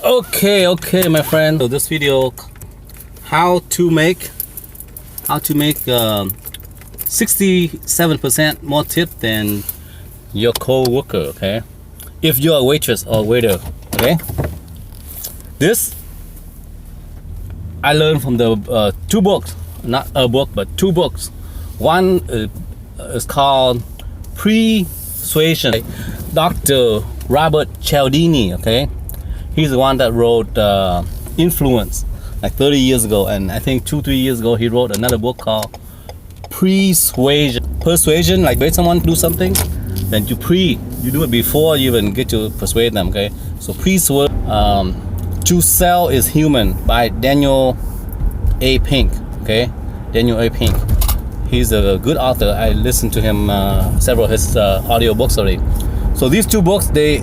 Okay, my friend. So this video, how to make 67% more tip than your co-worker. Okay, if you're a waitress or waiter. Okay, this I learned from the two books, not a book, but two books. One is called Persuasion, Dr. Robert Cialdini. Okay, he's the one that wrote Influence like 30 years ago, and I think 2-3 years ago he wrote another book called Persuasion, like persuade someone to do something, then you do it before you even get to persuade them. Okay, so To Sell is Human by Daniel A. Pink. Okay, Daniel A. Pink. He's a good author. I listened to him several of his audio books already. So these two books, they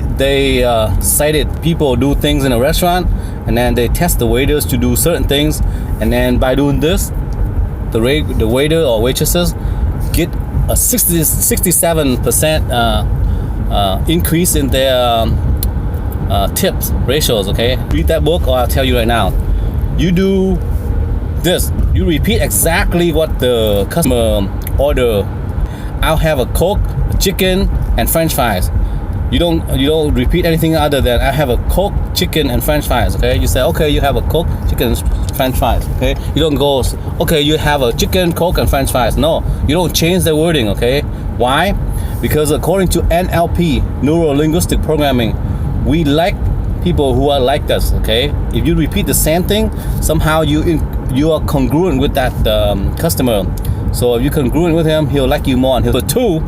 cited people do things in a restaurant, and then they test the waiters to do certain things, and then by doing this, the waiter or waitresses get a 67% increase in their tips ratios. Okay, read that book, or I'll tell you right now. You do this. You repeat exactly what the customer order. I'll have a Coke, a chicken, and French fries. You don't repeat anything other than I have a Coke, chicken, and French fries. Okay, you say, okay, you have a Coke, chicken, and French fries. Okay, you don't go, okay, you have a chicken, Coke, and French fries. No, you don't change the wording. Okay, why? Because according to NLP, neuro linguistic programming, we like people who are like us. Okay, if you repeat the same thing, somehow you are congruent with that customer. So if you're congruent with him, he'll like you more. And but two,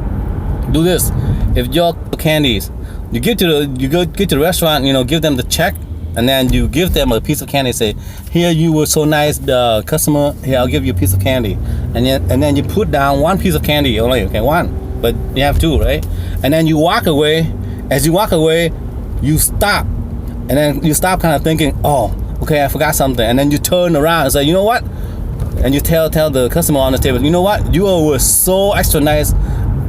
do this. If you're candies, you get to the restaurant, give them the check, and then you give them a piece of candy. Say, here, you were so nice, the customer. Here, I'll give you a piece of candy, and then you put down one piece of candy only. Okay, one, but you have two, right? And then you walk away. As you walk away, you stop, and then you stop, kind of thinking, oh, okay, I forgot something, and then you turn around and say, you know what? And you tell the customer on the table, you know what? You were so extra nice.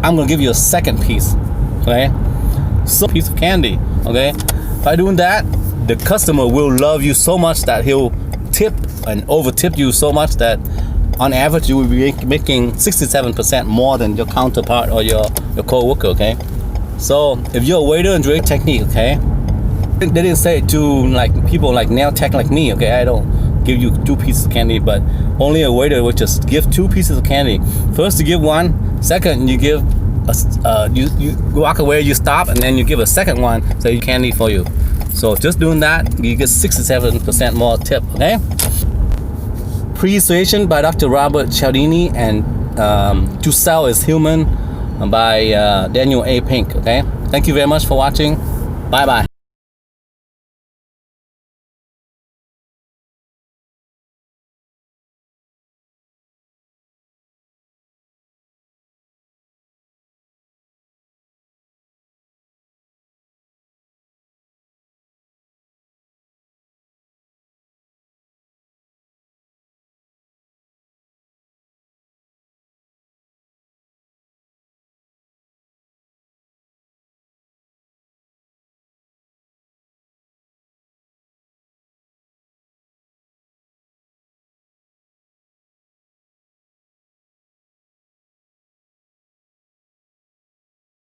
I'm gonna give you a second piece. Okay, so piece of candy. Okay, by doing that, the customer will love you so much that he'll tip and over tip you so much that on average you will be making 67% more than your counterpart or your co-worker. Okay, so if you're a waiter and doing technique, okay, they didn't say it to like people like nail tech like me. Okay, I don't give you two pieces of candy, but only a waiter would just give two pieces of candy. First, you give one. Second, you give you walk away, you stop, and then you give a second one, so you candy for you. So just doing that, you get 67% more tip. Okay. Persuasion by Dr. Robert Cialdini, and To Sell is Human by Daniel A. Pink. Okay. Thank you very much for watching. Bye bye.